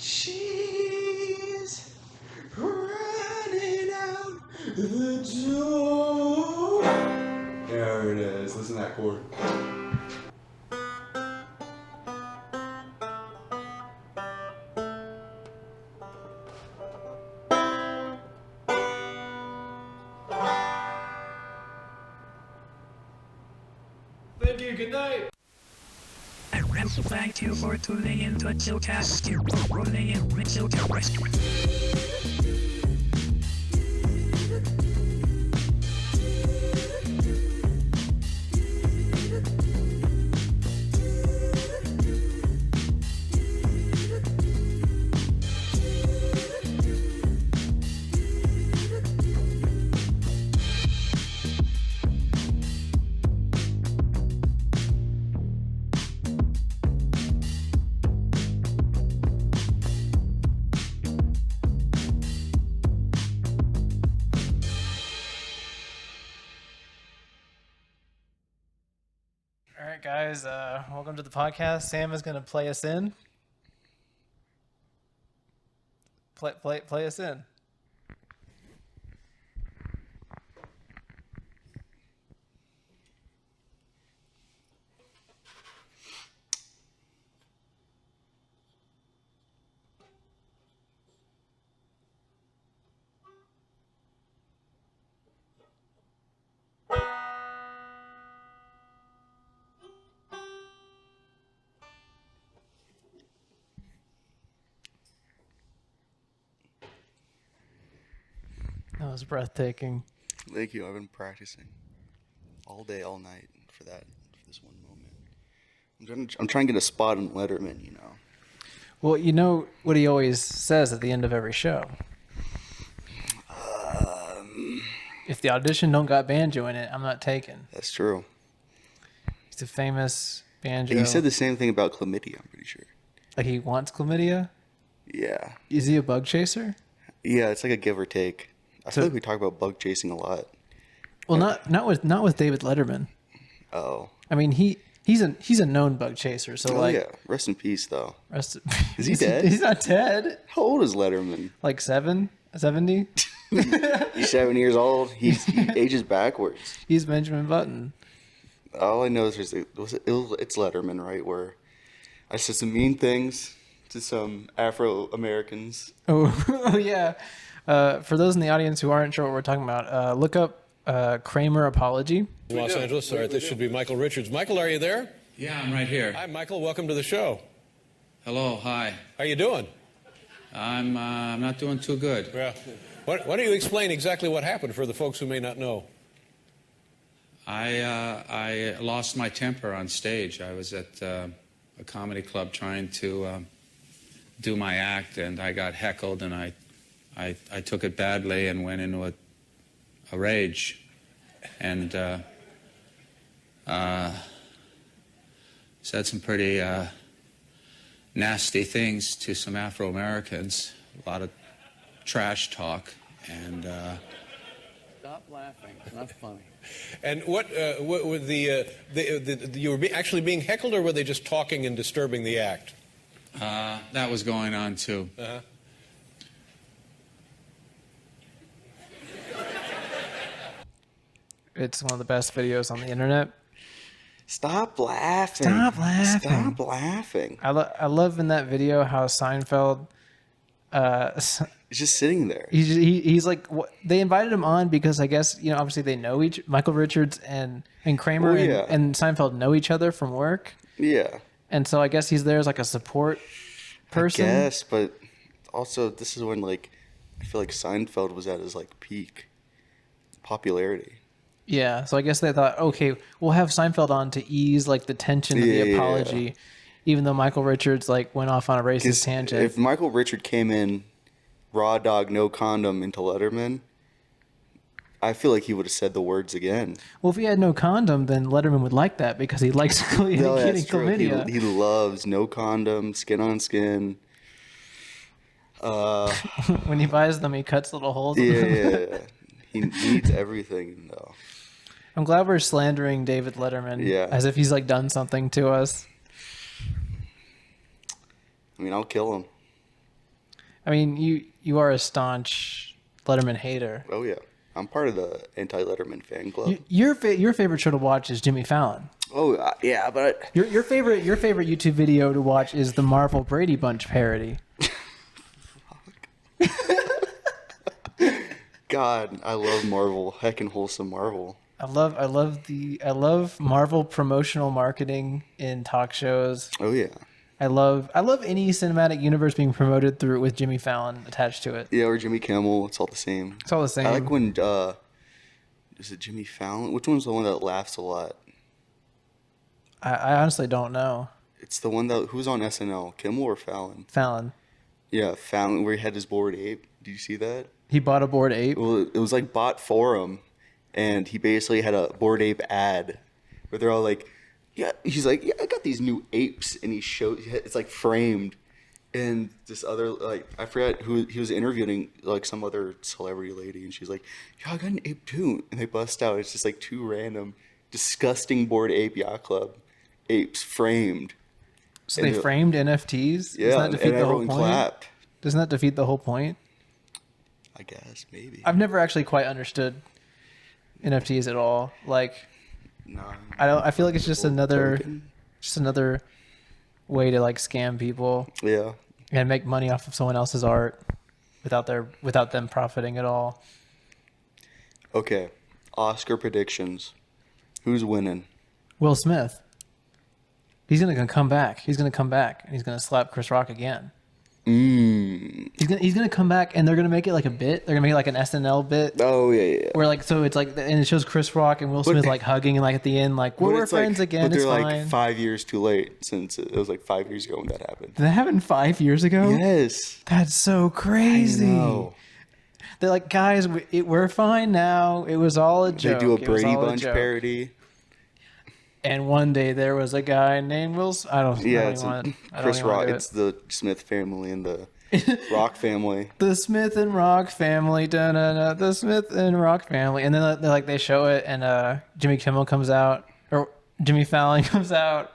She's running out the door. There it is. Listen to that chord. Thank you. Good night. Thank you for tuning in to Chillcast. Rolling in with Chillcast. All right, guys, welcome to the podcast. Sam is going to play us in. Play us in. That was breathtaking. Thank you. I've been practicing all day, all night for this one moment. I'm trying to get a spot on Letterman, you know. Well, you know what he always says at the end of every show? If the audition don't got banjo in it, I'm not taken. That's true. He's a famous banjo. He said the same thing about chlamydia, I'm pretty sure. Like he wants chlamydia? Yeah. Is he a bug chaser? Yeah, it's like a give or take. I feel like we talk about bug chasing a lot. Well, not with David Letterman. Oh. I mean, he's a known bug chaser. So yeah. Rest in peace, though. Is he dead? He's not dead. How old is Letterman? Like 70? He's 7 years old. He ages backwards. He's Benjamin Button. All I know is it's Letterman, right? Where I said some mean things to some Afro-Americans. Oh yeah. For those in the audience who aren't sure what we're talking about, look up Kramer Apology. Los Angeles. All right, this should be Michael Richards. Michael, are you there? Yeah, I'm right here. Hi, Michael. Welcome to the show. Hello, hi. How you doing? I'm not doing too good. Yeah. Why don't you explain exactly what happened for the folks who may not know? I lost my temper on stage. I was at a comedy club trying to do my act, and I got heckled, and I took it badly and went into a rage, and said some pretty nasty things to some Afro-Americans, a lot of trash talk, and Stop laughing. It's not funny. And what were you were actually being heckled, or were they just talking and disturbing the act? that was going on too. Uh-huh. It's one of the best videos on the internet. Stop laughing. Stop laughing. Stop laughing. I love in that video how Seinfeld. He's just sitting there. He's like they invited him on because I guess obviously they know Michael Richards and Kramer and Seinfeld know each other from work. Yeah. And so I guess he's there as like a support person. Yes, but also this is when I feel like Seinfeld was at his peak popularity. Yeah, so I guess they thought, okay, we'll have Seinfeld on to ease the tension of the apology, even though Michael Richards went off on a racist tangent. If Michael Richards came in raw dog, no condom into Letterman, I feel like he would have said the words again. Well, if he had no condom, then Letterman would like that because he likes getting chlamydia. He loves no condom, skin on skin. When he buys them, he cuts little holes in them. Yeah. He needs everything, though. I'm glad we're slandering David Letterman as if he's done something to us. I mean, I'll kill him. I mean, you are a staunch Letterman hater. Oh yeah, I'm part of the anti-Letterman fan club. Your favorite show to watch is Jimmy Fallon. Oh yeah, but Your favorite YouTube video to watch is the Marvel Brady Bunch parody. God, I love Marvel. Heckin' wholesome Marvel. I love Marvel promotional marketing in talk shows. Oh yeah. I love any cinematic universe being promoted through with Jimmy Fallon attached to it. Yeah, or Jimmy Kimmel. It's all the same. It's all the same. I like when is it Jimmy Fallon? Which one's the one that laughs a lot? I honestly don't know. It's the one that who's on SNL, Kimmel or Fallon? Fallon. Yeah, Fallon, where he had his bored ape. Did you see that? He bought a bored ape. Well, it was like bought for him, and he basically had a bored ape ad where they're all like, "Yeah," he's like, "Yeah, I got these new apes," and he shows it's like framed, and this other like I forgot who he was interviewing, like some other celebrity lady, and she's like, "Yeah, I got an ape too," and they bust out. It's just like two random, disgusting bored ape yacht club apes framed. So they framed NFTs? Yeah, Doesn't that defeat and the whole everyone point? clapped. Doesn't that defeat the whole point? I guess maybe. I've never actually quite understood NFTs at all. Like, No, I feel like it's just another token. way to like scam people Yeah. and make money off of someone else's art without them profiting at all. Okay. Oscar predictions. Who's winning? Will Smith. He's gonna come back. He's gonna come back and he's gonna slap Chris Rock again. He's gonna come back and they're gonna make it like a bit. They're gonna make it like an SNL bit. Oh yeah. Where like so it's like and it shows Chris Rock and Will Smith like hugging and like at the end like But we're it's friends like, again. But It's they're fine. like 5 years too late since it was like 5 years ago when that happened. Did that happen 5 years ago? Yes. That's so crazy. I know. They're like, guys, we're fine now. It was all a joke. They do a It was Brady all Bunch joke. parody. And one day there was a guy named Will. Yeah, it's Chris Rock. It's the Smith family and the Rock family. the Smith and Rock family. Da-na-na, the Smith and Rock family. And then they show it, and Jimmy Kimmel comes out, or Jimmy Fallon comes out,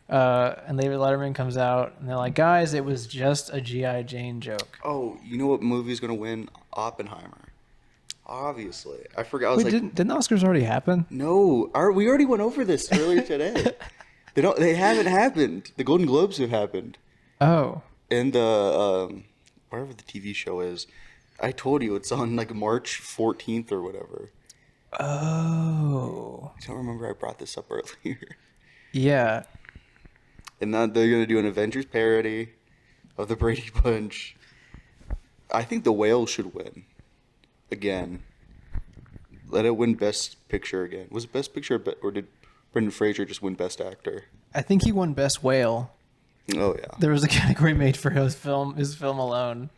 and David Letterman comes out, and they're like, guys, it was just a G.I. Jane joke. Oh, you know what movie's gonna win? Oppenheimer. Obviously, I forgot. I was Wait, like, didn't the Oscars already happen? no, we already went over this earlier today. They haven't happened. The Golden Globes have happened, Oh. and the wherever the TV show is. I told you it's on like March 14th or whatever. Oh. I don't remember I brought this up earlier. Yeah. And now they're gonna do an Avengers parody of the Brady Bunch. I think The Whale should win again. Let it win Best Picture again. Was it Best Picture or did Brendan Fraser just win Best Actor? I think he won Best Whale. Oh yeah. There was a category made for his film alone.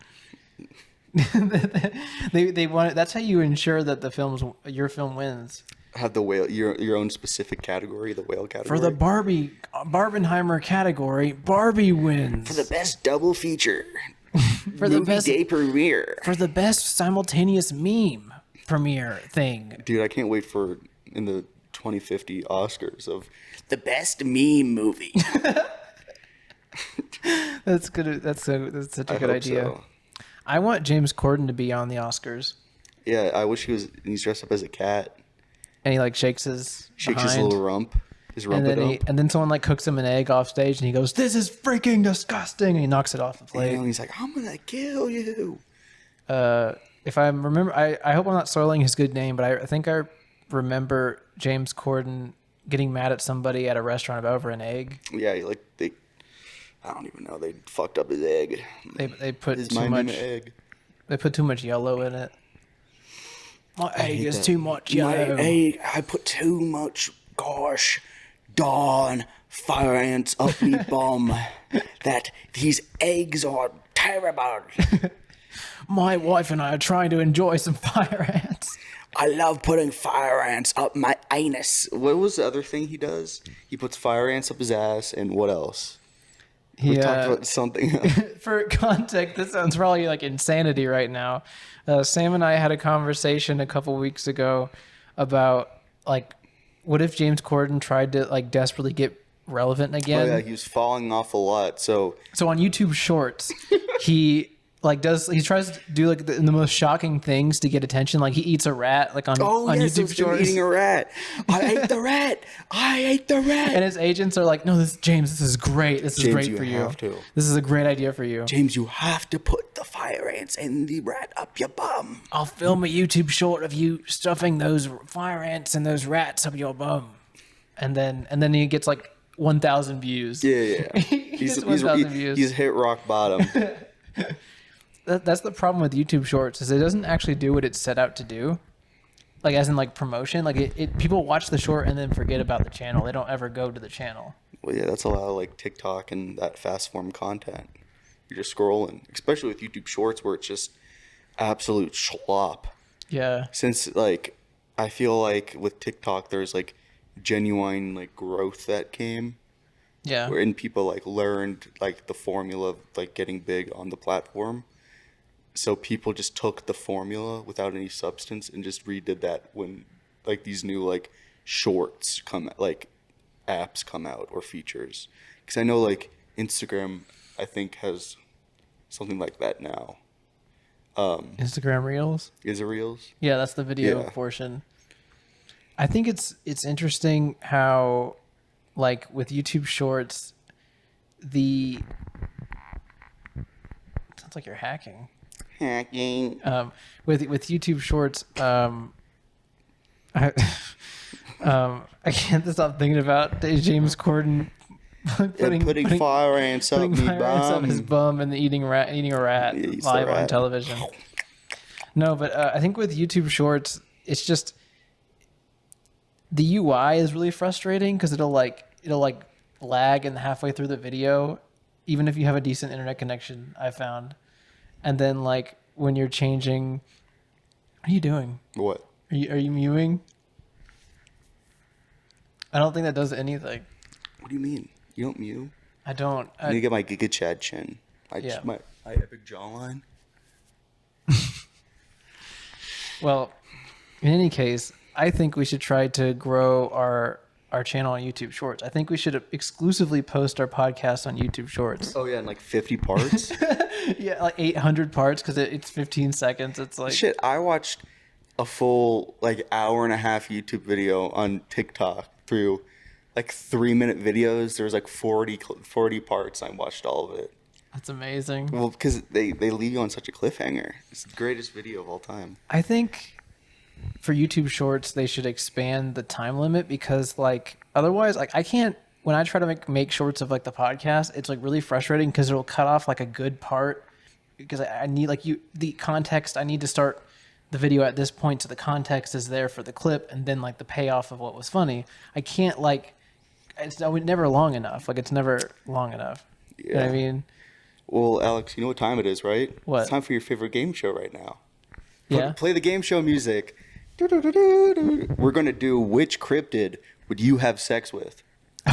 they wanted. That's how you ensure that your film wins. Have the whale your own specific category, the whale category. For the Barbenheimer category, Barbie wins. For the best double feature. For the movie best day premiere. for the best simultaneous meme premiere thing. Dude, I can't wait for in the 2050 Oscars of the best meme movie. That's good. That's such a I good hope idea. so. I want James Corden to be on the Oscars, Yeah, I wish he's dressed up as a cat. and he like shakes his Shakes behind. his little rump. His And rump. then someone like cooks him an egg off stage, and he goes, "This is freaking disgusting!" And he knocks it off the plate. And he's like, I'm gonna kill you. If I remember, I hope I'm not soiling his good name, but I think I remember James Corden getting mad at somebody at a restaurant over an egg. Yeah, I don't even know. They fucked up his egg. They put His too mind in much. the egg. They put too much yellow in it. My egg hate is that. too much My yellow. egg, I put too much. Gosh, darn fire ants up me bum. That these eggs are terrible. My wife and I are trying to enjoy some fire ants. I love putting fire ants up my anus. What was the other thing he does? He puts fire ants up his ass, and what else? We talked about something else. For context, this sounds probably like insanity right now. Sam and I had a conversation a couple weeks ago about like, what if James Corden tried to like desperately get relevant Oh again? yeah, he was falling off a lot. So So on YouTube Shorts, he like he tries to do like the most shocking things to get attention. Like he eats a rat like on YouTube Shorts. Eating a rat. I ate the rat. I ate the rat. And his agents are like, no, James, this is great. This is James, great you for you. have to. This is a great idea for you. James, you have to put the fire ants and the rat up your bum. I'll film a YouTube short of you stuffing those fire ants and those rats up your bum. And then he gets like 1,000 views. Yeah. He's 1,000 views. He's hit rock bottom. That's the problem with YouTube Shorts is it doesn't actually do what it's set out to do. Like as in like promotion, like it people watch the short and then forget about the channel. They don't ever go to the channel. Well, yeah, that's a lot of like TikTok and that fast form content. You're just scrolling, especially with YouTube Shorts where it's just absolute schlop. Yeah. Since like I feel like with TikTok there's like genuine like growth that came. Yeah. Wherein people like learned like the formula of like getting big on the platform. So people just took the formula without any substance and just redid that when like these new like shorts like apps come out or features. Because I know like Instagram I think has something like that now. Instagram Reels? Is it Reels? Yeah, that's the video portion. I think it's interesting how like with YouTube Shorts sounds like you're hacking. With YouTube Shorts, I can't stop thinking about James Corden putting fire ants up his bum and eating a rat live on television. No, but I think with YouTube Shorts, it's just the UI is really frustrating because it'll lag in halfway through the video, even if you have a decent internet connection. I found. And then, like, when you're changing... What are you doing? What? Are you mewing? I don't think that does anything. What do you mean? You don't mew? I don't. I need to get my Giga Chad chin. My epic jawline. Well, in any case, I think we should try to grow our channel on YouTube Shorts. I think we should exclusively post our podcast on YouTube Shorts. Oh, yeah, in like 50 parts? Yeah, like 800 parts because it's 15 seconds. It's like... Shit, I watched a full like hour and a half YouTube video on TikTok through like 3-minute videos. There was like 40 parts. I watched all of it. That's amazing. Well, because they leave you on such a cliffhanger. It's the greatest video of all time. I think for YouTube Shorts, they should expand the time limit because like otherwise, like I can't, when I try to make shorts of like the podcast, it's like really frustrating because it'll cut off like a good part because I need like the context. I need to start the video at this point so the context is there for the clip and then like the payoff of what was funny. I can't like, it's never long enough. Like it's never long enough. Yeah. You know what I mean? Well, Alex, you know what time it is, right? What? It's time for your favorite game show right now. Yeah. Play the game show music. We're going to do which cryptid would you have sex with?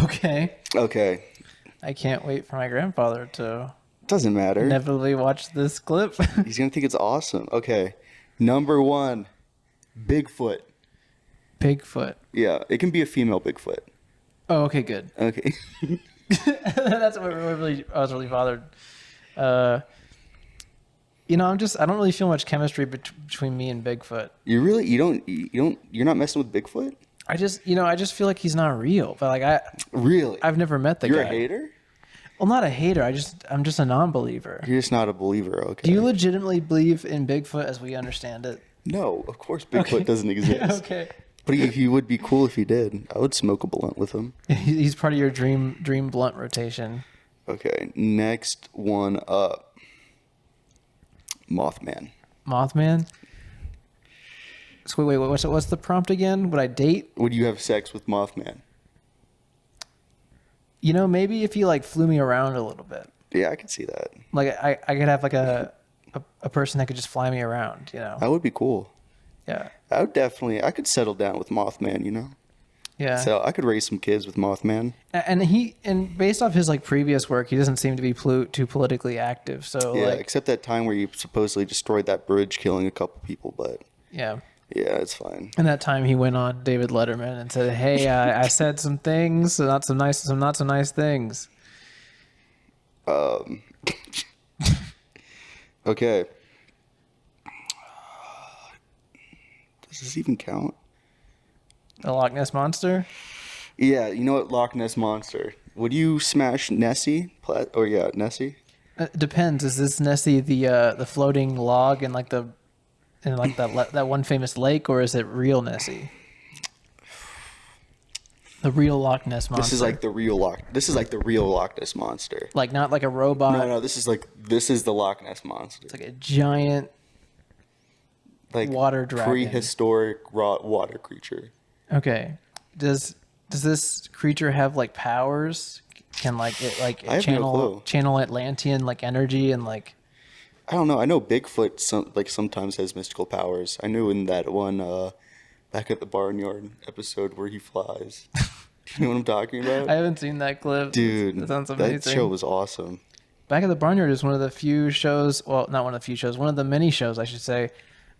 Okay. Okay. I can't wait for my grandfather to Doesn't matter. inevitably watch this clip. He's going to think it's awesome. Okay. Number 1, Bigfoot. Bigfoot. Yeah, it can be a female Bigfoot. Oh, okay, good. Okay. That's what I was really bothered. You know, I don't really feel much chemistry between me and Bigfoot. You're not messing with Bigfoot? I just feel like he's not real. But like Really? I've never met the guy. You're a hater? Well, not a hater. I'm just a non-believer. You're just not a believer, okay. Do you legitimately believe in Bigfoot as we understand it? No, of course Bigfoot doesn't exist. Okay. But he would be cool if he did. I would smoke a blunt with him. He's part of your dream blunt rotation. Okay, next one up. Mothman. Mothman? So wait, what's the prompt again? Would I date? Would you have sex with Mothman? You know, maybe if he like flew me around a little bit. Yeah, I could see that. Like I could have like a person that could just fly me around, you know. That would be cool. Yeah. I could settle down with Mothman, you know? Yeah. So I could raise some kids with Mothman. And based off his like previous work, he doesn't seem to be too politically active. So Yeah, like, except that time where you supposedly destroyed that bridge, killing a couple people, but yeah. yeah, it's fine. And that time he went on David Letterman and said, "Hey, I said some things, some not so nice things." Okay. Does this even count? The Loch Ness Monster? Yeah, you know what? Loch Ness Monster. Would you smash Nessie? Nessie? Depends. Is this Nessie the floating log in like that one famous lake, or is it real Nessie? The real Loch Ness Monster. This is like the real Loch Ness Monster. Like not like a robot. No, this is the Loch Ness Monster. It's like a giant Like water dragon. Prehistoric raw water creature. Okay. Does this creature have like powers? Can like it I have no clue. channel Atlantean like energy and like I don't know. I know Bigfoot sometimes has mystical powers. I knew in that one Back at the Barnyard episode where he flies. You know what I'm talking about? I haven't seen that clip. Dude, that sounds amazing. that show was awesome. Back at the Barnyard is one of the few shows, well, not one of the few shows, one of the many shows I should say,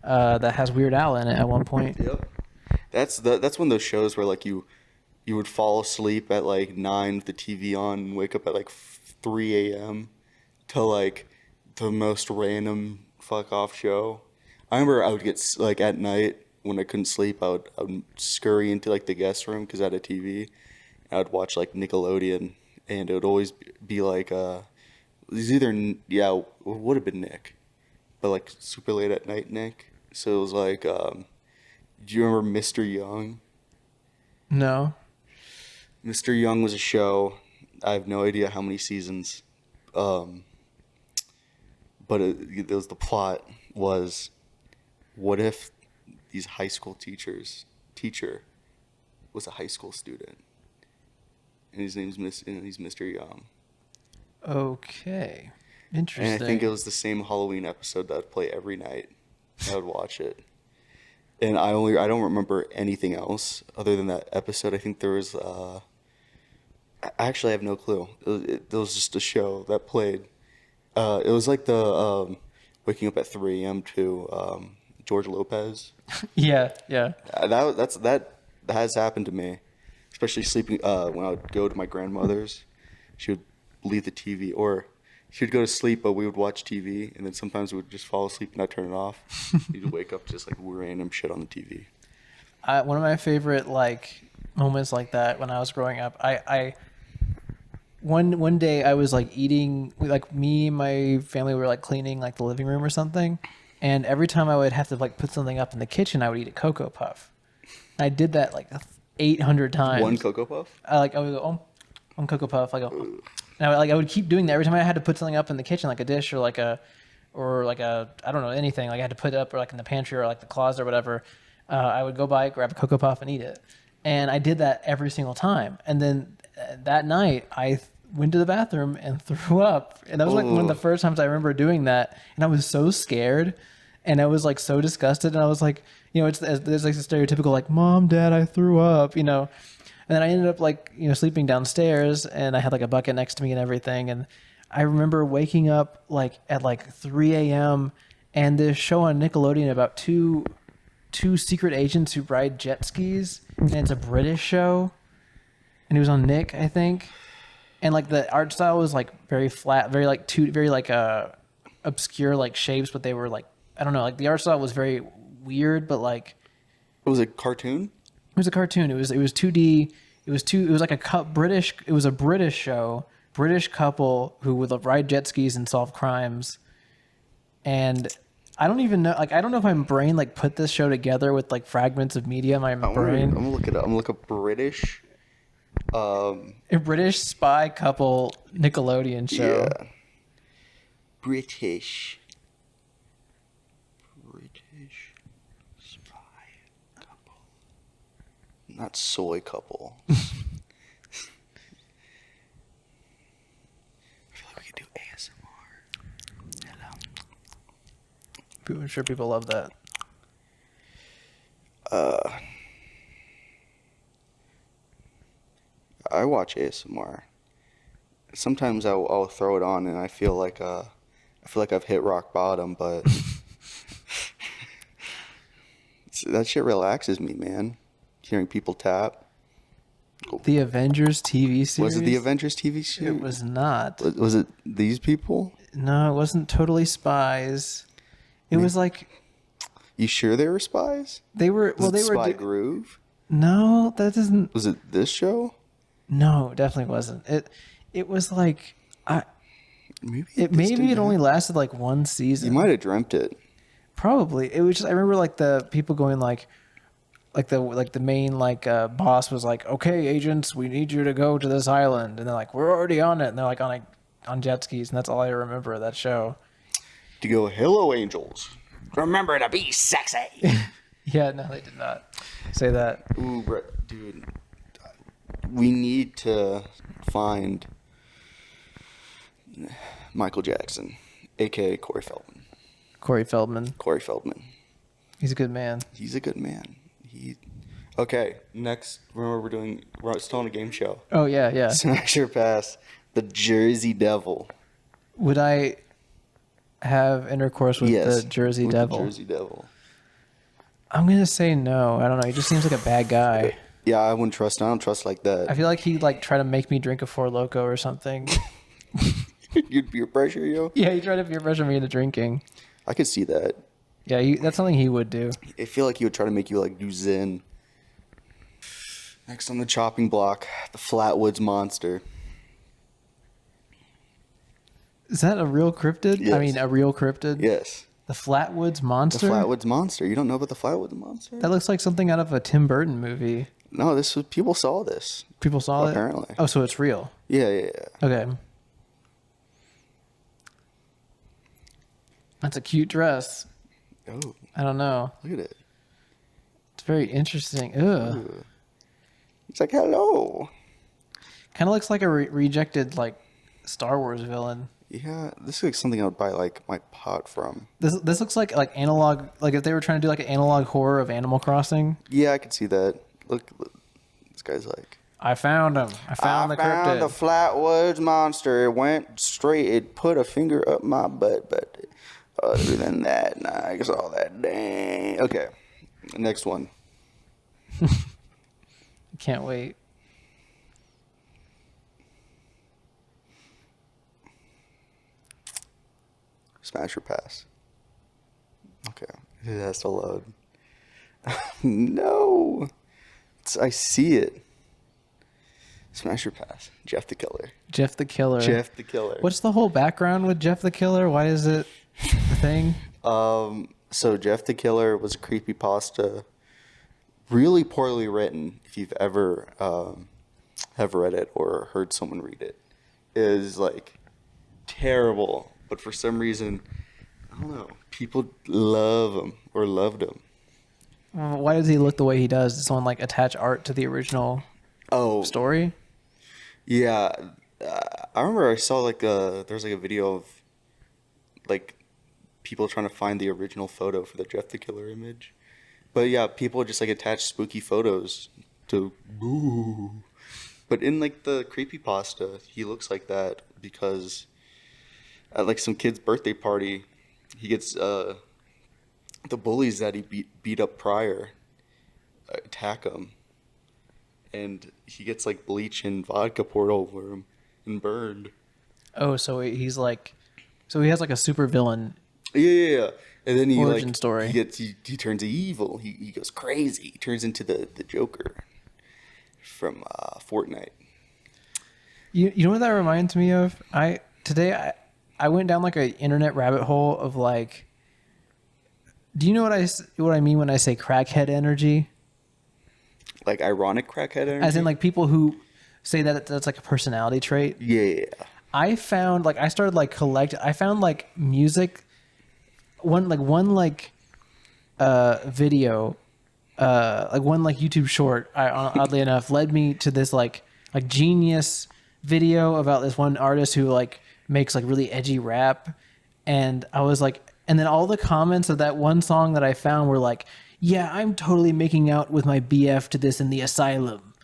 that has Weird Al in it at one point. Yep. That's one of those shows where like you would fall asleep at like 9 with the TV on and wake up at like 3 a.m. to like the most random fuck off show. I remember I would get like at night when I couldn't sleep, I would scurry into like the guest room because I had a TV. And I would watch like Nickelodeon, and it would always be like it was either it would have been Nick, but like super late at night Nick. So it was like, do you remember Mr. Young? No. Mr. Young was a show. I have no idea how many seasons, but the plot was, what if these high school teacher was a high school student, and his name's he's Mr. Young. Okay. Interesting. And I think it was the same Halloween episode that I'd play every night. I would watch it. And I don't remember anything else other than that episode. I think there was actually I have no clue. It was just a show that played. It was like the waking up at 3 a.m. to George Lopez. Yeah. That has happened to me, especially sleeping when I would go to my grandmother's. She would leave the TV, or she would go to sleep, but we would watch TV, and then sometimes we would just fall asleep and I'd turn it off. You'd wake up just like random shit on the TV. One of my favorite like moments like that when I was growing up, one day I was like eating, like me and my family were like cleaning like the living room or something, and every time I would have to like put something up in the kitchen, I would eat a Cocoa Puff. And I did that like 800 times. One Cocoa Puff? I would go, one Cocoa Puff. I go, and I would keep doing that every time I had to put something up in the kitchen, like a dish or like a I don't know, anything. Like I had to put it up or like in the pantry or like the closet or whatever. I would go by, grab a Cocoa Puff and eat it. And I did that every single time. And then that night I went to the bathroom and threw up. And that was like one of the first times I remember doing that. And I was so scared and I was like so disgusted. And I was like, you know, there's like the stereotypical like, Mom, Dad, I threw up, you know. And then I ended up like, you know, sleeping downstairs and I had like a bucket next to me and everything. And I remember waking up like at like 3 a.m. and this show on Nickelodeon about two secret agents who ride jet skis, and it's a British show, and it was on Nick, I think. And like the art style was like very flat, very like obscure like shapes, but they were like, I don't know, like the art style was very weird, but like It was a cartoon? It was a cartoon. It was 2D. It was like it was a British show, British couple who would ride jet skis and solve crimes. And I don't even know, like I don't know if my brain like put this show together with like fragments of media in my brain. I'm gonna look it up. I'm gonna look up British. A British spy couple Nickelodeon show. Yeah. British spy couple. Not soy couple. I feel like we could do ASMR. Hello. I'm sure people love that. I watch ASMR. Sometimes I'll throw it on and I feel like I've hit rock bottom, but that shit relaxes me, man. Hearing people tap. The Avengers TV series? Was it the Avengers TV series? It was not. Was it these people? No, it wasn't totally spies. It was like You sure they were spies? they were. Was Well, they it were. Spy Groove? No, that doesn't. Was it this show? No, definitely wasn't. It was like Maybe maybe it only lasted like one season. You might have dreamt it. Probably. It was just I remember like the people going like the main boss was like, "Okay, agents, we need you to go to this island," and they're like, "We're already on it," and they're like on jet skis, and that's all I remember of that show. To go, hello, angels. Remember to be sexy. Yeah, no, they did not say that. Ooh, dude. We need to find Michael Jackson, a.k.a. Corey Feldman. Corey Feldman. Corey Feldman. He's a good man. He's a good man. Okay, next, remember we're still on a game show. Oh, yeah. Smash or pass, the Jersey Devil. Would I have intercourse with the Jersey with Devil? The Jersey Devil. I'm going to say no. I don't know. He just seems like a bad guy. Yeah, I wouldn't trust him. I don't trust like that. I feel like he'd try to make me drink a Four Loko or something. You'd peer pressure, yo? Yeah, he tried to peer pressure me into drinking. I could see that. Yeah, that's something he would do. I feel like he would try to make you do Zen. Next on the chopping block, the Flatwoods Monster. Is that a real cryptid? Yes. I mean, a real cryptid? Yes. The Flatwoods The Monster? Flatwoods Monster. You don't know about the Flatwoods Monster? That looks like something out of a Tim Burton movie. No, people saw this. People saw it? Apparently. Oh, so it's real. Yeah. Okay. That's a cute dress. Oh, I don't know. look at it. It's very interesting. Ugh. Ooh. It's like, hello. Kind of looks like a rejected Star Wars villain. Yeah, this is like something I would buy my pot from. This looks like analog, if they were trying to do an analog horror of Animal Crossing. Yeah, I could see that. Look, this guy's like, I found him. I found the cryptid. the Flatwoods Monster. It went straight. It put a finger up my butt, but other than that, nah, I saw that. Dang. Okay, next one. Can't wait. Smash or pass? Okay, it has to load. No, I see it. Smash or pass? Jeff the Killer. Jeff the Killer. Jeff the Killer. What's the whole background with Jeff the Killer? Why is it a thing? So Jeff the Killer was a creepypasta, really poorly written. If you've ever have read it or heard someone read it, is terrible. But for some reason, I don't know, people love him or loved him. Why does he look the way he does? Does someone attach art to the original story? Yeah, I remember I saw there's a video of people trying to find the original photo for the Jeff the Killer image. But yeah, people just attach spooky photos to boo. But in the creepypasta, he looks like that because at some kid's birthday party, he gets the bullies that he beat up prior attack him, and he gets bleach and vodka poured over him and burned. Oh, so he's so he has a super villain. Yeah. And then he origin story. He turns evil. He goes crazy. He turns into the Joker from Fortnite. You know what that reminds me of? Today I went down an internet rabbit hole of do you know what I mean when I say crackhead energy? Ironic crackhead energy? As in people who say that that's a personality trait? Yeah. I found I started I found music one video one YouTube short oddly enough led me to this genius video about this one artist who makes really edgy rap, and I was and then all the comments of that one song that I found were yeah, I'm totally making out with my BF to this in the asylum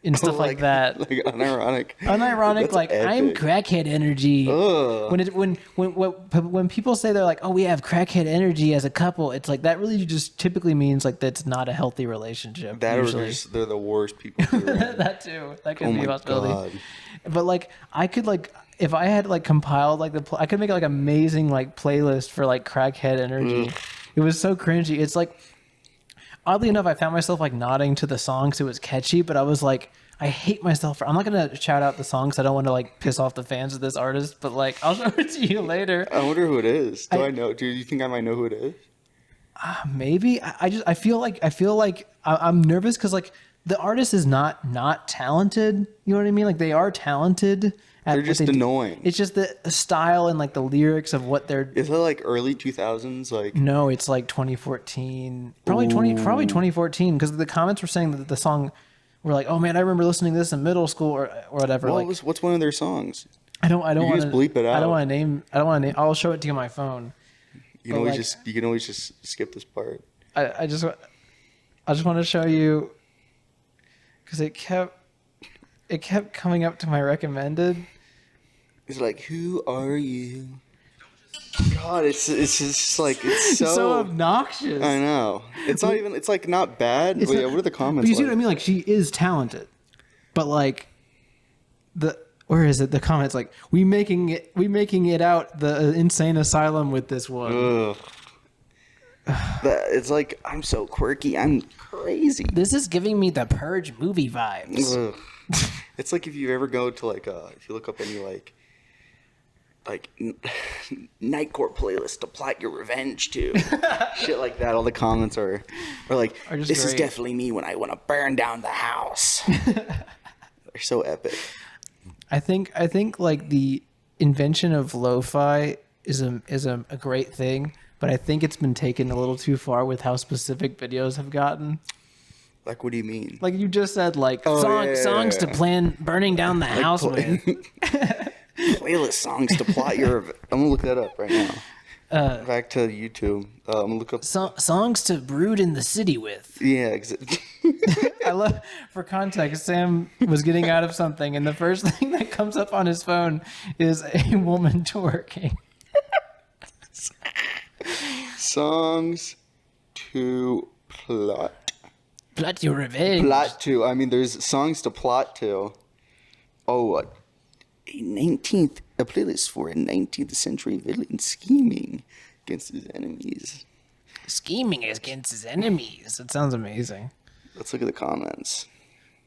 and stuff like that. Unironic. Unironic, I'm crackhead energy. When people say they're oh, we have crackhead energy as a couple, it's that really just typically means that's not a healthy relationship. That usually. or they're the worst people. That too. That could be a possibility. God. But I could if I had like compiled like I could make like amazing like playlist for like crackhead energy. It was so cringy. It's like, oddly enough, I found myself like nodding to the song because it was catchy, but I was like, I hate myself I'm not gonna shout out the songs. I don't want to like piss off the fans of this artist, but like I'll show it to you later. I wonder who it is. Do I know? Do you think I might know who it is? Maybe I feel like I'm nervous because like the artist is not talented. You know what I mean? Like they are talented. They're just annoying. It's just the style and like the lyrics of what they're. Is it like early 2000s? Like no, it's like 2014, probably 2014 because the comments were saying that the song were like, oh man, I remember listening to this in middle school or whatever. What's one of their songs? I don't want to just bleep it out. I don't want to name. I'll show it to you on my phone. You can always just skip this part. I just want to show you because it kept coming up to my recommended. It's like, who are you? God, it's just like it's so obnoxious. I know. It's not even. It's like not bad. But yeah, what are the comments? But you see what I mean? Like she is talented, but like where is it? The comments like we making it out the insane asylum with this one. It's like I'm so quirky. I'm crazy. This is giving me the Purge movie vibes. It's like if you ever go to like if you look up any like Nightcore playlist to plot your revenge to shit like that. All the comments are like this is definitely me when I want to burn down the house. They're so epic. I think like the invention of lo-fi is a great thing, but I think it's been taken a little too far with how specific videos have gotten. Like, what do you mean? Like you just said, like songs to plan burning down the house with. Playlist songs to plot your. I'm gonna look that up right now. Back to YouTube. I'm gonna look up songs to brood in the city with. Yeah, exactly. I love. For context, Sam was getting out of something, and the first thing that comes up on his phone is a woman twerking. Songs to plot. Plot your revenge. Plot to. I mean, there's songs to plot to. Oh. A playlist for a 19th century villain scheming against his enemies. Scheming against his enemies. That sounds amazing. Let's look at the comments.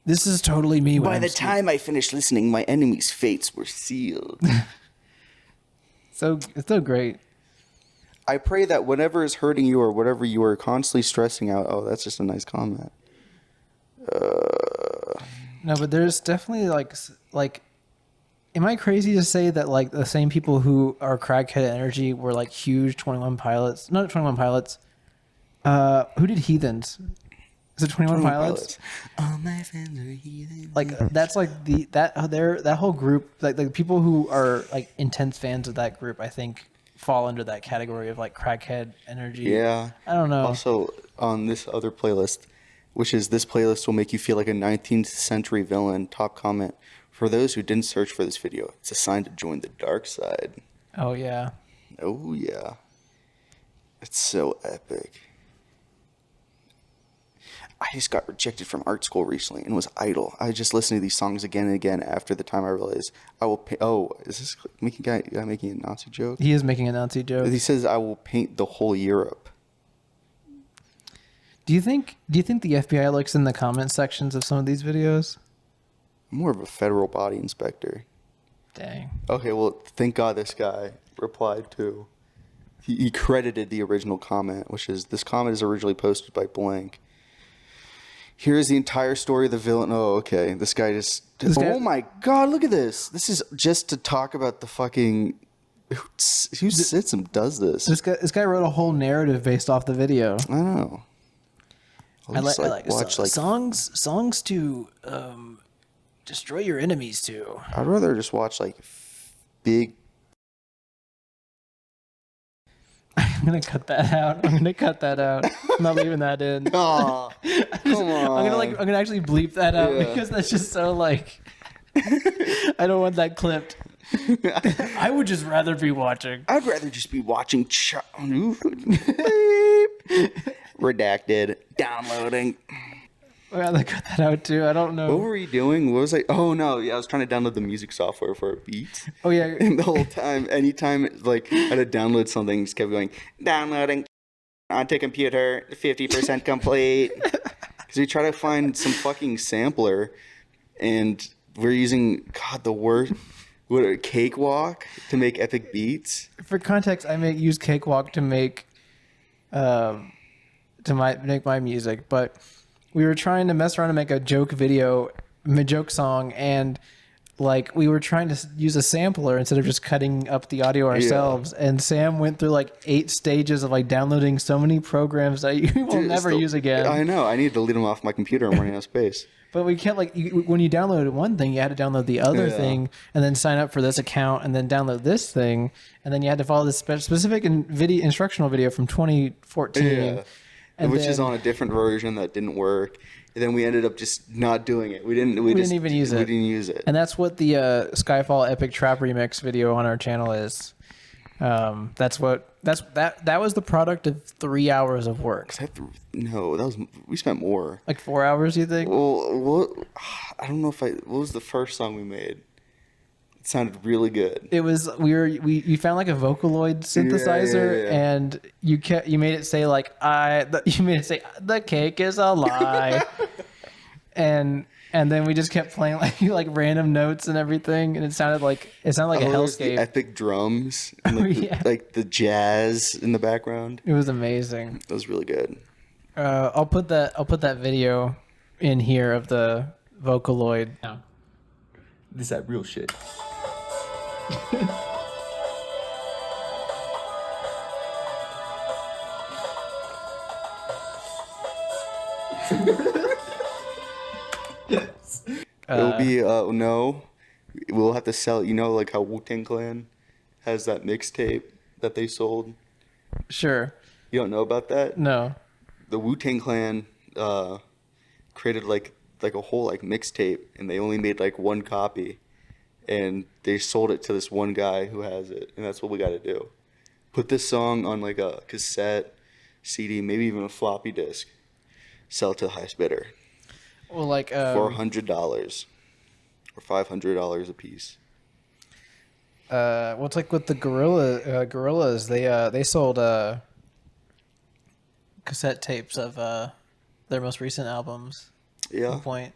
This is totally me. By the time I finished listening, my enemies' fates were sealed. It's so great. I pray that whatever is hurting you or whatever you are constantly stressing out. Oh, that's just a nice comment. No, but there's definitely like. Am I crazy to say that like the same people who are crackhead energy were like huge 21 Pilots? Not 21 Pilots. Who did Heathens? Is it 21 Pilots? All my friends are heathens. Like that's like that whole group, like the people who are like intense fans of that group, I think fall under that category of like crackhead energy. Yeah. I don't know. Also on this other playlist, which is this playlist will make you feel like a 19th century villain. Top comment. For those who didn't search for this video, it's a sign to join the dark side. Oh, yeah. Oh, yeah. It's so epic. I just got rejected from art school recently and was idle. I just listened to these songs again and again after the time I realized I will paint. Oh, is this making guy making a Nazi joke? He is making a Nazi joke. He says, I will paint the whole Europe. Do you think the FBI looks in the comment sections of some of these videos? I'm more of a federal body inspector. Dang. Okay, well, thank God this guy replied to. He credited the original comment, which is, this comment is originally posted by blank. Here is the entire story of the villain. Oh, okay. This guy just... Oh my God, look at this. This is just to talk about the fucking... Who sits and does this? This guy wrote a whole narrative based off the video. I know. I like watch songs to... destroy your enemies too. I'd rather just watch like big. I'm gonna cut that out. I'm not leaving that in. Oh, come on. I'm gonna actually bleep that out because that's just so like. I don't want that clipped. I would just rather be watching. I'd rather just be watching. Redacted. Downloading. Yeah, they cut that out too. I don't know. What were we doing? What was I? Oh no, yeah, I was trying to download the music software for a beat. Oh yeah. And the whole time, anytime like I had to download something, just kept going, downloading onto computer, 50% complete. Because we try to find some fucking sampler, and we're using the worst. What a cakewalk to make epic beats. For context, I use Cakewalk to make my music, but we were trying to mess around and make a joke video, a joke song, and like we were trying to use a sampler instead of just cutting up the audio ourselves. Yeah. And Sam went through like 8 stages of like downloading so many programs that you will never use again. I know. I need to delete them off my computer. I'm running out of space. But we can't when you downloaded one thing, you had to download the other thing, and then sign up for this account, and then download this thing, and then you had to follow this specific instructional video from 2014. Yeah. Which is on a different version that didn't work. And then we ended up just not doing it. We didn't even use it. We didn't use it. And that's what the Skyfall Epic Trap Remix video on our channel is. That was the product of 3 hours of work. We spent more. Like 4 hours, you think? Well, I don't know what was the first song we made? It sounded really good. It was we found like a Vocaloid synthesizer, and you made it say the cake is a lie, and then we just kept playing like random notes and everything, and it sounded like a hellscape. The epic drums, and like the jazz in the background. It was amazing. It was really good. I'll put that video in here of the Vocaloid. No. This is that real shit. It'll be no. We'll have to sell it. You know, like how Wu-Tang Clan has that mixtape that they sold. Sure. You don't know about that? No. The Wu-Tang Clan created like a whole like mixtape, and they only made like one copy, and they sold it to this one guy who has it, and that's what we got to do. Put this song on like a cassette, CD, maybe even a floppy disk. Sell it to the highest bidder. Well, like $400 or $500 a piece. Well, it's like with the Gorillas. They sold cassette tapes of their most recent albums. Yeah. At one point.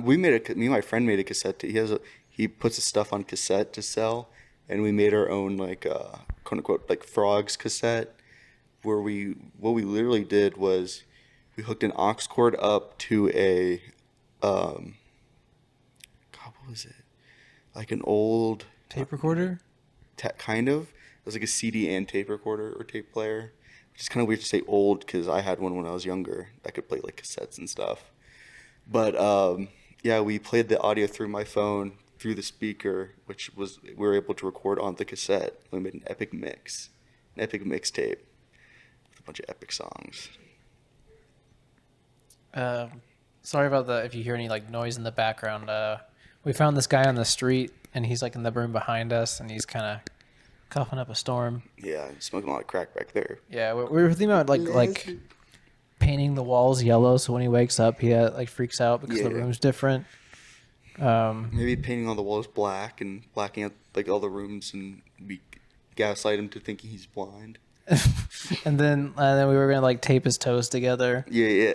Me and my friend made a cassette tape. He puts his stuff on cassette to sell, and we made our own like quote unquote like Frogs cassette, where what we literally did was we hooked an aux cord up to a what was it? Like an old tape recorder? Kind of. It was like a CD and tape recorder or tape player. Which is kind of weird to say old because I had one when I was younger that could play like cassettes and stuff. But yeah, we played the audio through my phone, through the speaker, we were able to record on the cassette. We made an epic mixtape with a bunch of epic songs. Sorry about if you hear any like noise in the background. We found this guy on the street, and he's like in the room behind us, and he's kind of coughing up a storm. Yeah, he's smoking a lot of crack back there. Yeah, we were thinking about like painting the walls yellow, so when he wakes up, he freaks out because the room's different. Maybe painting all the walls black and blacking out like all the rooms, and we gaslight him to thinking he's blind. and then we were gonna like tape his toes together. Yeah.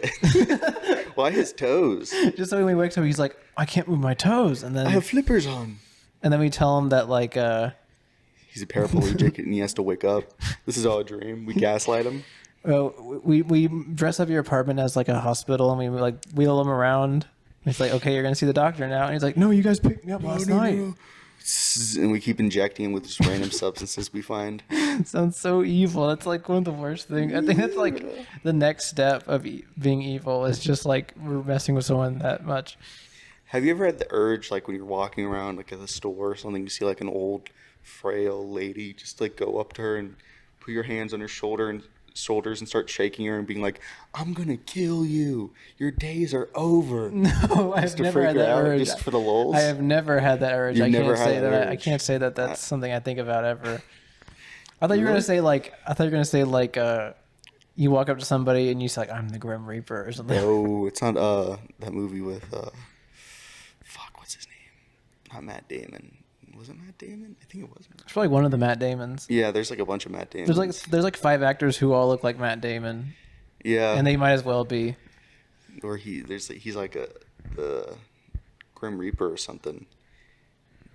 Why his toes? Just so when he wakes up, he's like, I can't move my toes, and then I have flippers on. And then we tell him that like he's a paraplegic and he has to wake up. This is all a dream. We gaslight him. Well, we dress up your apartment as like a hospital, and we like wheel him around. He's like, okay, you're gonna see the doctor now, and he's like, no, you guys picked me up last night. No. And we keep injecting him with just random substances we find. Sounds so evil. That's like one of the worst things. I think that's like the next step of being evil is just like we're messing with someone that much. Have you ever had the urge, like when you're walking around like at the store or something, you see like an old frail lady, just like go up to her and put your hands on her shoulders and start shaking her and being like, I'm gonna kill you, your days are over? No, I've never had that urge. Just for the lulz? I have never had that urge. I can't say that that's something I think about ever. I thought you were gonna say like You walk up to somebody and you say like, "I'm the Grim Reaper" or something. No, it's not that movie with fuck, what's his name? Not Matt Damon. Was it Matt Damon? I think it was. It's probably one of the Matt Damons. Yeah, there's like a bunch of Matt Damons. There's like 5 actors who all look like Matt Damon, Yeah, and they might as well be. or he's like the Grim Reaper or something.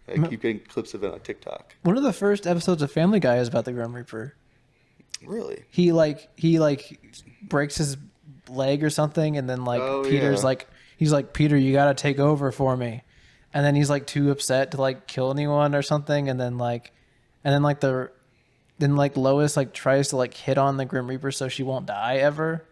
I keep getting clips of it on TikTok. One of the first episodes of Family Guy is about the Grim Reaper. Really? He breaks his leg or something, and then Peter's yeah. he's like, Peter, you gotta take over for me, and then he's like too upset to like kill anyone or something, and then Lois like tries to like hit on the Grim Reaper so she won't die ever,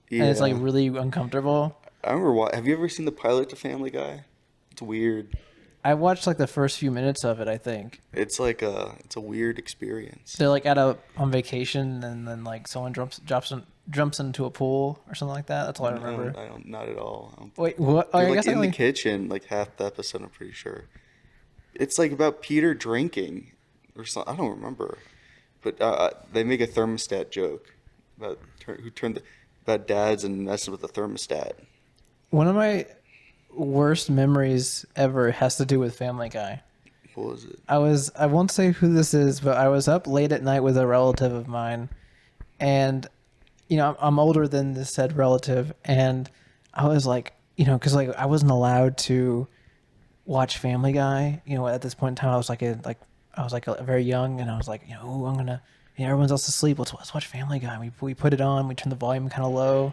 Yeah. and it's like really uncomfortable. I remember. Have you ever seen the pilot to Family Guy? It's weird. I watched like the first few minutes of it. I think It's like it's a weird experience. they're like on vacation, and then like someone jumps into a pool or something like that. That's all I remember. I don't not at all. Wait, what? Oh, They're I like guess I in only... the kitchen, like half the episode. I'm pretty sure. It's like about Peter drinking, or something. I don't remember, but they make a thermostat joke about about dads and messing with the thermostat. One of my worst memories ever has to do with Family Guy. What was it? I won't say who this is, but I was up late at night with a relative of mine, and I'm older than this said relative, and I was like, because like I wasn't allowed to watch Family Guy. At this point in time, I was very young, and I was like, I'm gonna, everyone's else asleep. Let's watch Family Guy. We put it on. We turn the volume kind of low,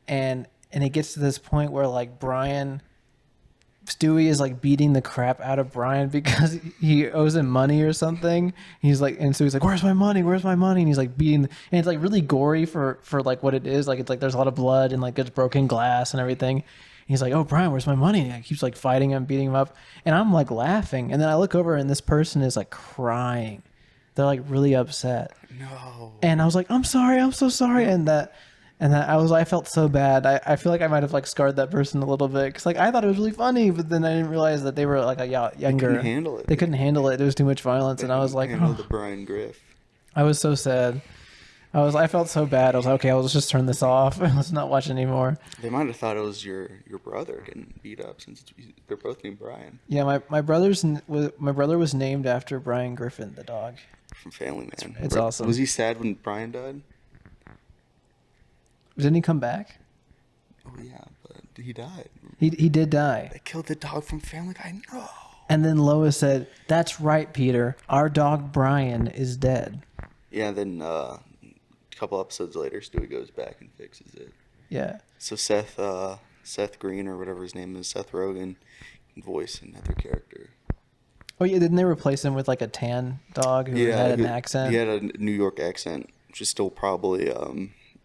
and it gets to this point where like Stewie is like beating the crap out of Brian because he owes him money or something. He's like, and so he's like, "Where's my money? Where's my money?" And he's like beating, and it's like really gory for like what it is. Like it's like there's a lot of blood and like there's broken glass and everything. And he's like, "Oh, Brian, where's my money?" And he keeps like fighting him, beating him up, and I'm like laughing. And then I look over and this person is like crying. They're like really upset. No. And I was like, "I'm sorry, I'm so sorry," and I felt so bad. I feel like I might have like scarred that person a little bit because like I thought it was really funny, but then I didn't realize that they were like younger. They couldn't handle it. They couldn't handle it. There was too much violence, and I was like, handle the Brian Griff. I was so sad. I felt so bad. I was like, okay, let's just turn this off. Let's not watch anymore. They might have thought it was your brother getting beat up since they're both named Brian. Yeah, my brother was named after Brian Griffin, the dog. From Family Man. It's awesome. Was he sad when Brian died? Didn't he come back? Oh yeah, but he died. He did die. They killed the dog from Family Guy. No. And then Lois said, "That's right, Peter. Our dog Brian is dead." Yeah. Then a couple episodes later, Stewie goes back and fixes it. Yeah. So Seth Green or whatever his name is, Seth Rogen, voice another character. Oh yeah, didn't they replace him with like a tan dog who had an accent? He had a New York accent, which is still probably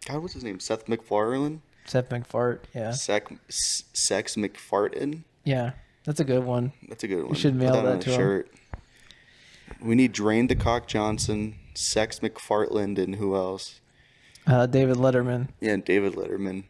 God, what's his name? Seth MacFarlane? Seth MacFart, yeah. Sex McFartin? Yeah, that's a good one. That's a good one. You should mail Put that on a to him. shirt. We need Drain the Cock Johnson, Sex McFartland, and who else? David Letterman. Yeah, and David Letterman.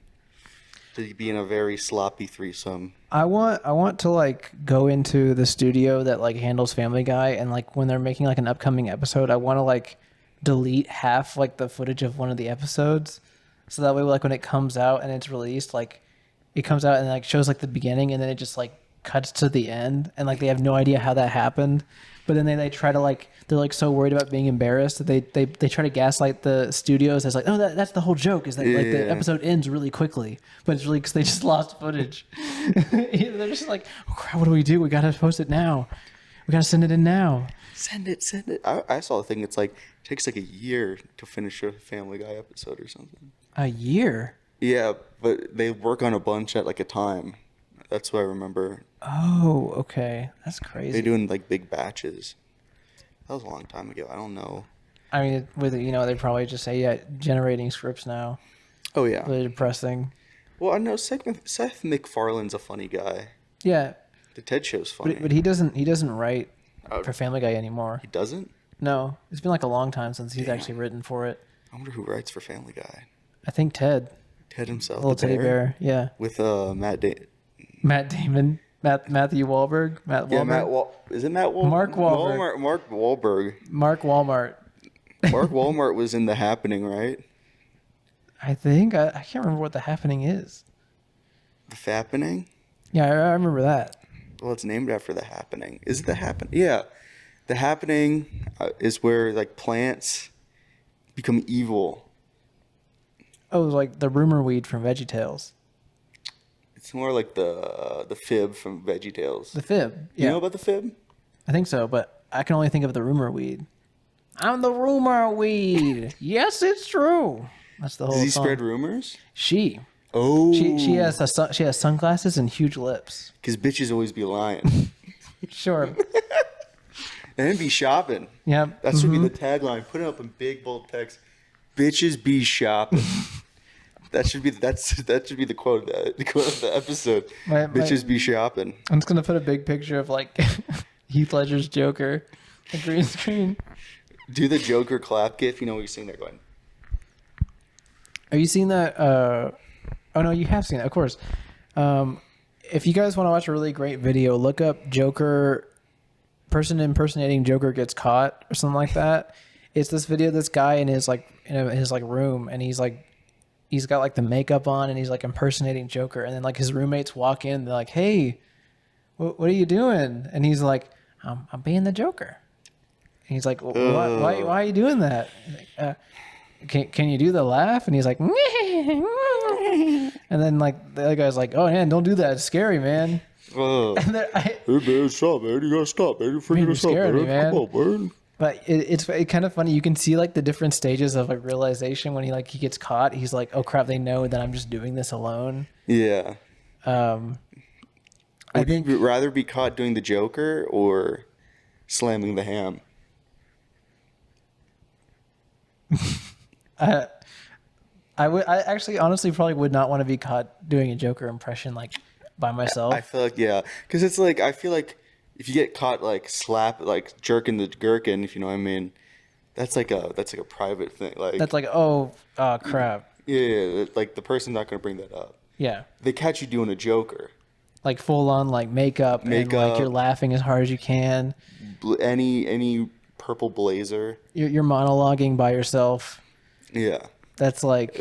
To be in a very sloppy threesome. I want to like go into the studio that like handles Family Guy, and like when they're making like an upcoming episode, I want to like delete half like the footage of one of the episodes, so that way like when it comes out and it's released, like it comes out and like shows like the beginning, and then it just like cuts to the end, and like they have no idea how that happened, but then they try to like, they're like so worried about being embarrassed that they try to gaslight the studios as like, oh, that's the whole joke, is that like the episode ends really quickly, but it's really because they just lost footage. They're just like, oh crap, what do? We gotta post it now. We gotta send it in now. Send it. I saw a thing. It's like it takes like a year to finish a Family Guy episode or something. A year? Yeah, but they work on a bunch at like a time. That's what I remember. Oh, okay. That's crazy. They do in like big batches. That was a long time ago. I don't know. I mean, with they probably just say, yeah, generating scripts now. Oh yeah. Really depressing. Well, I know Seth MacFarlane's a funny guy. Yeah. The Ted Show's funny. But he doesn't write for Family Guy anymore. He doesn't? No, it's been like a long time since he's actually written for it. I wonder who writes for Family Guy. I think Ted. Ted himself. Little teddy bear. Yeah. With Matt Damon. Matthew Wahlberg. Matt Wahlberg. Yeah, is it Matt Wahlberg? Mark Wahlberg. Mark Wahlberg. Mark Walmart. Mark Walmart was in The Happening, right? I think I can't remember what The Happening is. The Fappening? Yeah, I remember that. Well, it's named after The Happening. Is it The Happening? Yeah. The Happening is where like plants become evil. Oh, it was like the rumor weed from VeggieTales. It's more like the fib from VeggieTales. The fib. You Yeah, know about the fib? I think so, but I can only think of the rumor weed. I'm the rumor weed. Yes, it's true. That's the whole Does he song. spread rumors? She Oh. she has sunglasses and huge lips. Because bitches always be lying. Sure. And be shopping. Yep. That should be the tagline. Put it up in big bold text. Bitches be shopping. that should be the quote of the episode. Bitches be shopping. I'm just gonna put a big picture of like Heath Ledger's Joker, the green screen. Do the Joker clap gif. You know what you're sitting there going. Have you seen that? Oh no, you have seen it, of course. If you guys want to watch a really great video, look up Joker. Person impersonating Joker gets caught or something like that. It's this video of this guy in his room, and he's got like the makeup on, and he's like impersonating Joker, and then like his roommates walk in, they're like, "Hey, what are you doing?" And he's like, "I'm being the Joker." And he's like, "Why are you doing that?" Can you do the laugh? And he's like, and then like the other guy's like, "Oh man, don't do that. It's scary, man." Oh. And then Hey man, stop, man! You gotta stop, man! You're freaking us out, scared me, man. Come on, man! But it's kind of funny. You can see like the different stages of like realization when he gets caught. He's like, "Oh crap, they know that I'm just doing this alone." Yeah. I Would think you rather be caught doing the Joker or slamming the ham? I actually honestly probably would not want to be caught doing a Joker impression like by myself. I feel like because it's like I feel like if you get caught like jerking the gherkin, if you know what I mean, that's like a private thing. Like That's like, oh crap. yeah, like the person's not gonna bring that up. Yeah. They catch you doing a Joker, Like full on like makeup and like you're laughing as hard as you can. any purple blazer. You're monologuing by yourself. Yeah, That's like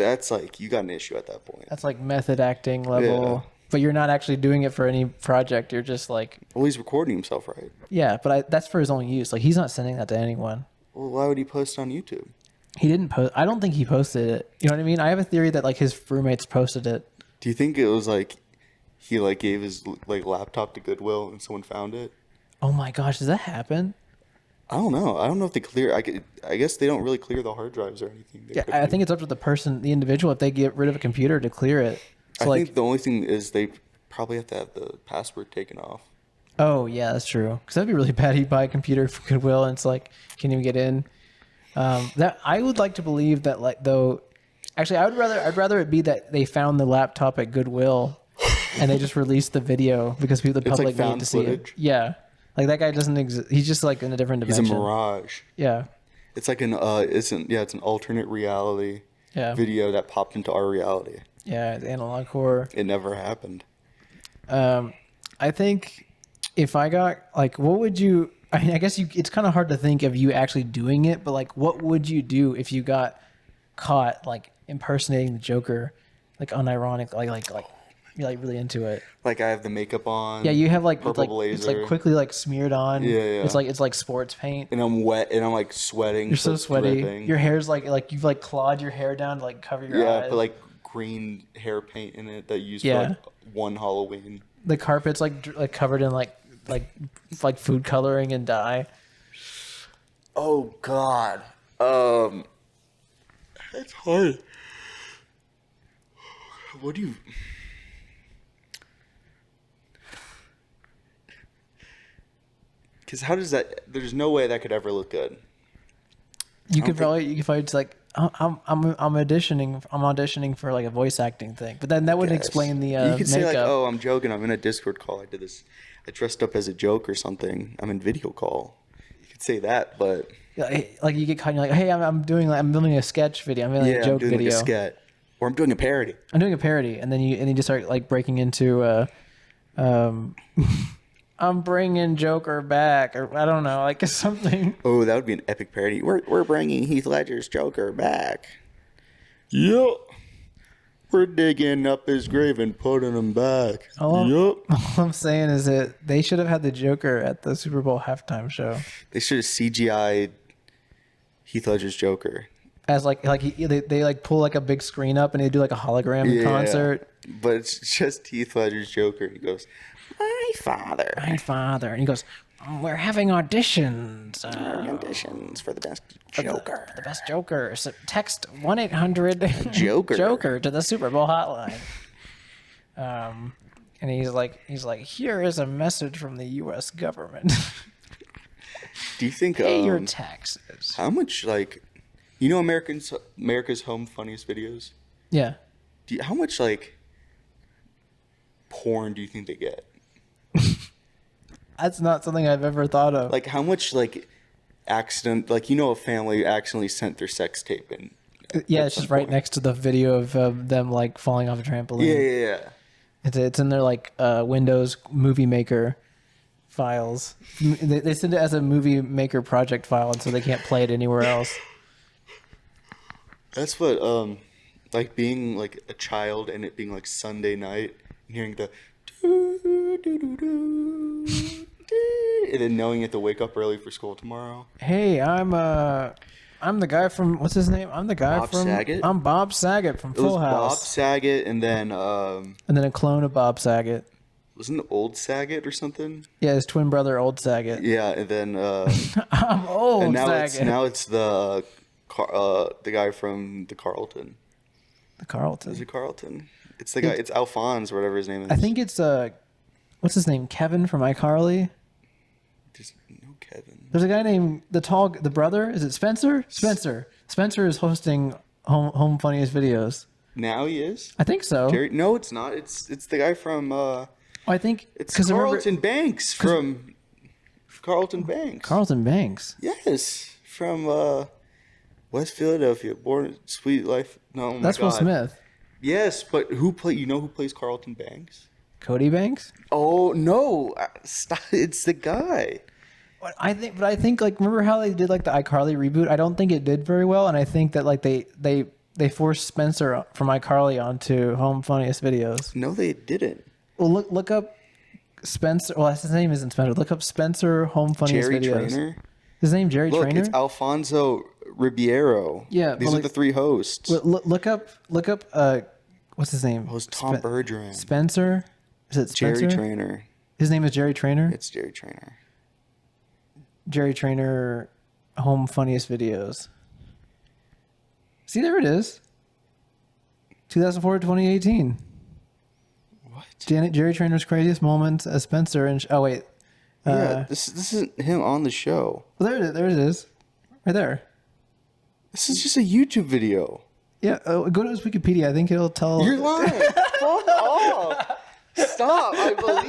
you got an issue at that point. that's like method acting level. Yeah. But you're not actually doing it for any project. You're just like, Well, he's recording himself, right? yeah, but that's for his own use. Like he's not sending that to anyone. Well, why would he post on YouTube? He didn't post. I don't think he posted it. You know what I mean? I have a theory that like his roommates posted it. Do you think it was like he like gave his like laptop to Goodwill and someone found it? Oh my gosh, does that happen? I don't know. I don't know if they clear. I guess they don't really clear the hard drives or anything. Yeah, I think it's up to the person, the individual, if they get rid of a computer to clear it. So I think the only thing is they probably have to have the password taken off. oh yeah, that's true. Because that'd be really bad. You buy a computer from Goodwill and it's like can't even get in. That I would like to believe that like though. Actually, I'd rather it be that they found the laptop at Goodwill, and they just released the video because the It's public like need found to see it. footage. Yeah, like that guy doesn't exist. He's just like in a different He's dimension. a mirage. Yeah, It's like it's an alternate reality yeah, video that popped into our reality. yeah. The analog horror. It never happened. I think if I got like, what would you? I mean, I guess it's kind of hard to think of you actually doing it, but like, what would you do if you got caught like impersonating the Joker, like unironic, like you're like really into it. Like I have the makeup on. Yeah, you have like purple it's blazer. like quickly like smeared on. Yeah, yeah. It's like sports paint. And I'm wet and I'm like sweating. You're so it's sweaty. dripping. Your hair's like you've like clawed your hair down to like cover your eyes. but like green hair paint in it that you used Yeah. for like one Halloween. The carpet's like covered in like food coloring and dye. Oh God. It's hard. What do you? Because how does that? There's no way that could ever look good. You could probably just like I'm auditioning for like a voice acting thing, but then that wouldn't Yes. explain the You could makeup. say like, "Oh, I'm joking. I'm in a Discord call. I did this. I dressed up as a joke or something. I'm in video call." You could say that, but Like you get caught, and you're like, hey, I'm building a sketch video. I'm building a yeah, joke I'm doing video. like a sketch, or I'm doing a parody. I'm doing a parody, and then you just start like breaking into I'm bringing Joker back, or I don't know, like something. Oh, that would be an epic parody. We're bringing Heath Ledger's Joker back. Yep. We're digging up his grave and putting him back. All, Yup. all I'm saying is that they should have had the Joker at the Super Bowl halftime show They should have CGI'd Heath Ledger's Joker. as they like pull like a big screen up and they do like a hologram concert. But it's just Heath Ledger's Joker. He goes, my father. My father, and he goes, "We're having auditions. Auditions for the best Joker. The best Joker. So text 1-800 Joker. Joker to the Super Bowl hotline." And he's like, "Here is a message from the U.S. government. Do you think Pay your taxes." how much like you know America's Home Funniest Videos? Yeah. How much like porn do you think they get? That's not something I've ever thought of. Like how much like accident like you know a family accidentally sent their sex tape in. Yeah, it's just right next to the video of them like falling off a trampoline. Yeah. It's in their like Windows Movie Maker files. They send it as a Movie Maker project file, and so they can't play it anywhere else. That's what like being like a child and it being like Sunday night and hearing the and then knowing you have to wake up early for school tomorrow. Hey, I'm the guy from what's his name? I'm the guy Bob from Saget? I'm Bob Saget from It was Full Bob House. Saget and then And then a clone of Bob Saget. wasn't it Old Saget or something? Yeah, his twin brother, Old Saget. Yeah, and then I'm old and now Saget. it's the guy from the Carlton. The Carlton. Is it Carlton? It's the guy. It's Alphonse or whatever his name is. I think it's what's his name? Kevin from iCarly. Just no Kevin. There's a guy named the brother. Is it Spencer? Spencer is hosting home funniest videos. Now he is. I think so. Jerry? No, it's not. It's the guy from. I think It's 'cause remember- Carlton Banks from Carlton Banks. Carlton Banks. Yes, from West Philadelphia. Born Sweet Life. No, oh my That's Will God. Smith. Yes, but who play? You know who plays Carlton Banks? Cody Banks. Oh no! Stop! It's the guy. But I think like remember how they did like the iCarly reboot? I don't think it did very well, and I think that like they forced Spencer from iCarly onto Home Funniest Videos. No, they didn't. Well, look up Spencer. Well, his name isn't Spencer. Look up Spencer Home Funniest Jerry Videos. Trainer. His name Jerry Look, Trainer. it's Alfonso Ribeiro. Yeah, these but are like- the three hosts. Look up. what's his name? Host Tom Bergeron. Spencer. Is it Spencer? Jerry Trainer. His name is Jerry Trainer. It's Jerry Trainer. Jerry Trainer, Home Funniest Videos. See, there it is. 2004 to 2018. What? Jerry Trainer's craziest moments as Spencer and oh wait, Yeah, this isn't him on the show. well there it is, right there. This is just a YouTube video. Yeah, go to his Wikipedia. I think it'll tell. You're lying. Fuck off. Stop. I believe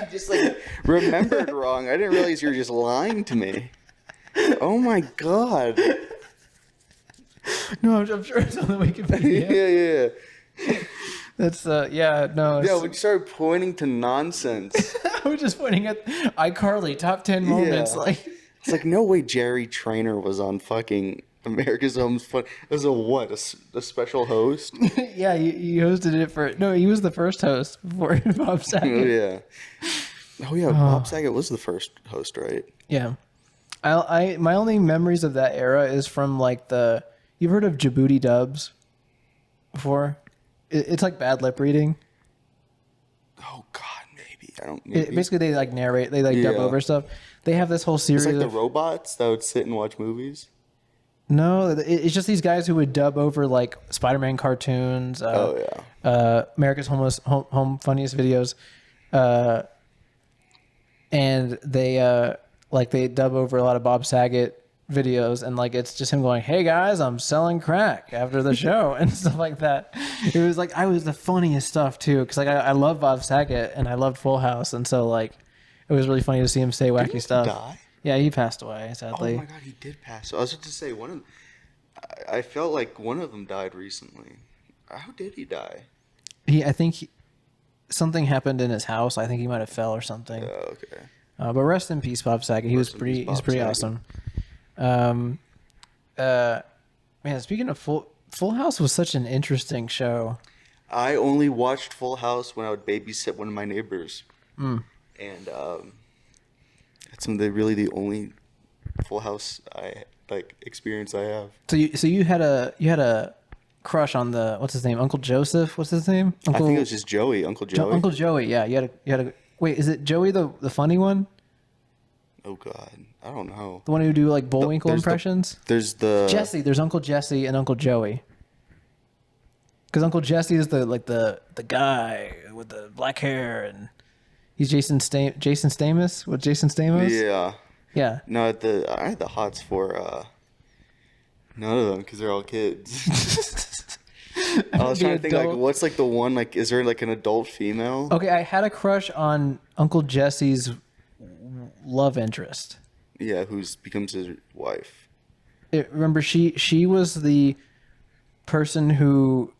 you just like remembered wrong. I didn't realize you were just lying to me. Oh my God. No, I'm sure it's on the Wikipedia. Yeah. That's no. Yeah, it's- when you started pointing to nonsense. I was just pointing at iCarly top 10 moments. Yeah. Like, It's like, no way Jerry Trainer was on fucking America's Home Fun. It was a special host? yeah, he hosted it for. No, he was the first host before Bob Oh, Saget. yeah. Oh, yeah. Bob Saget was the first host, right? Yeah. I my only memories of that era is from like you've heard of Djibouti dubs before? It's like bad lip reading. Oh, God, maybe. I don't maybe. Basically, they like narrate, they like dub Yeah. over stuff. They have this whole series It's like the of robots that would sit and watch movies. no, it's just these guys who would dub over like Spider-Man cartoons. Oh, yeah. America's home funniest videos, and they dub over a lot of Bob Saget videos, and like it's just him going, "Hey guys, I'm selling crack" after the show and stuff like that. It was like I was the funniest stuff too, because like I love Bob Saget and I loved Full House, and so like it was really funny to see him say wacky he stuff. die? Yeah, he passed away Oh, sadly. my God, he did pass. I was about to say, I felt like one of them died recently. How did he die? I think something happened in his house. I think he might have fell or something. Oh, okay. But rest in peace, Bob Saget. He was Rest in peace, pretty Bob Saget. awesome. Man, speaking of Full House was such an interesting show. I only watched Full House when I would babysit one of my neighbors, and that's really the only Full House experience I have. So you had a crush on the what's his name, Uncle Joseph? What's his name? I think it was just Joey, Uncle Joey. Uncle Joey. Yeah, you had a. Wait, is it Joey the funny one? Oh God, I don't know. The one who do like Bullwinkle impressions? There's the Jesse. There's Uncle Jesse and Uncle Joey. Because Uncle Jesse is the guy with the black hair, and he's Jason Stamos. What, Jason Stamos? Yeah. Yeah. No, I had the hots for none of them because they're all kids. I was trying to think like what's like the one like is there like an adult female? Okay, I had a crush on Uncle Jesse's love interest. Yeah, becomes his wife. Remember, she was the person who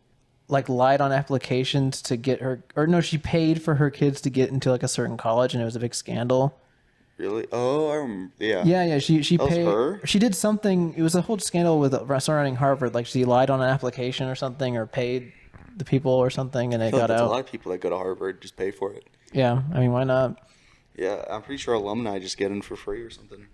like lied on applications to get her, or no, she paid for her kids to get into like a certain college, and it was a big scandal. Really? Oh, I remember. Yeah. Yeah. She That paid. was her? She did something. It was a whole scandal with surrounding Harvard. Like she lied on an application or something, or paid the people or something, and it got There's out. a lot of people that go to Harvard just pay for it. Yeah, I mean, why not? Yeah, I'm pretty sure alumni just get in for free or something.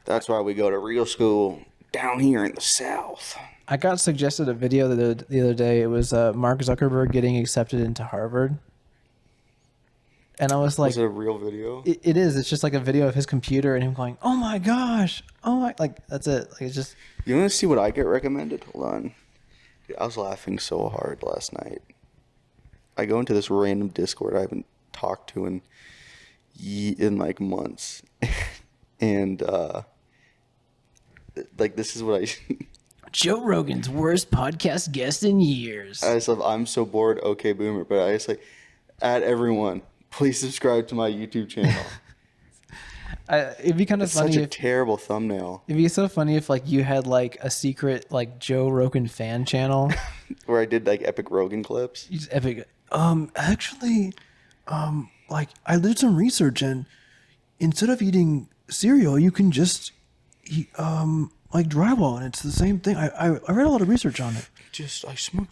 That's why we go to real school down here in the South. I got suggested a video the other day. It was Mark Zuckerberg getting accepted into Harvard. And I was like... Was it a real video? It is. It's just like a video of his computer and him going, oh my gosh. Oh my... Like, that's it. Like, it's just... You want to see what I get recommended? Hold on. Dude, I was laughing so hard last night. I go into this random Discord I haven't talked to in like months. And, like, this is what I... Joe Rogan's worst podcast guest in years. I just love, I'm so bored, okay, boomer. But I just like, at everyone, please subscribe to my YouTube channel. It'd be kind of It's funny such a if... terrible thumbnail. It'd be so funny if, like, you had, like, a secret, like, Joe Rogan fan channel. Where I did, like, epic Rogan clips. You just epic... Actually, like, I did some research, and instead of eating cereal, you can just eat, like, drywall, and it's the same thing. I read a lot of research on it. I smoke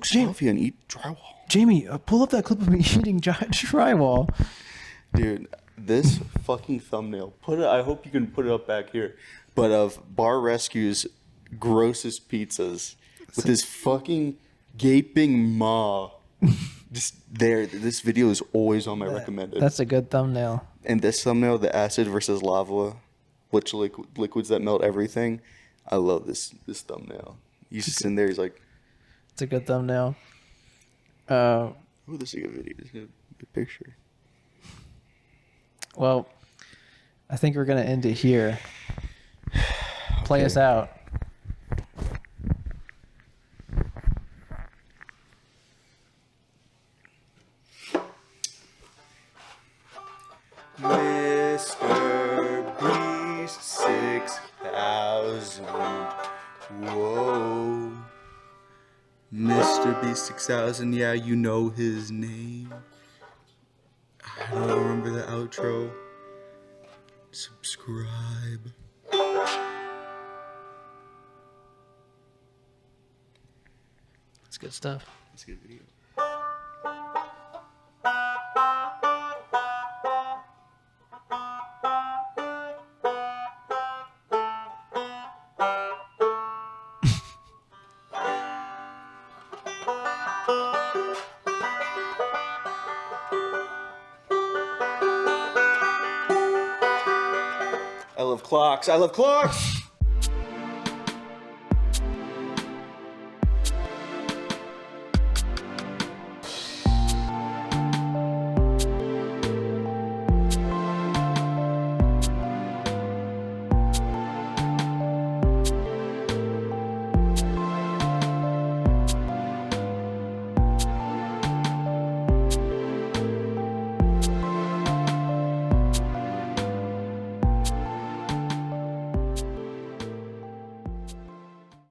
coffee and eat drywall. Jamie, pull up that clip of me eating drywall. Dude, this fucking thumbnail. I hope you can put it up back here. But of Bar Rescue's grossest pizzas with this fucking gaping maw. Just there. This video is always on my recommended. That's a good thumbnail. And this thumbnail, the acid versus lava, which liquids that melt everything. I love this thumbnail. He's just in there. He's like, It's a good thumbnail. oh, this is a good video. This is a good picture. Well, I think we're gonna end it here. Play us out. Mr. Beast 6000. Whoa. Mr. Beast 6000, yeah, you know his name. I don't remember the outro. Subscribe. It's good stuff. That's a good video. I love clocks.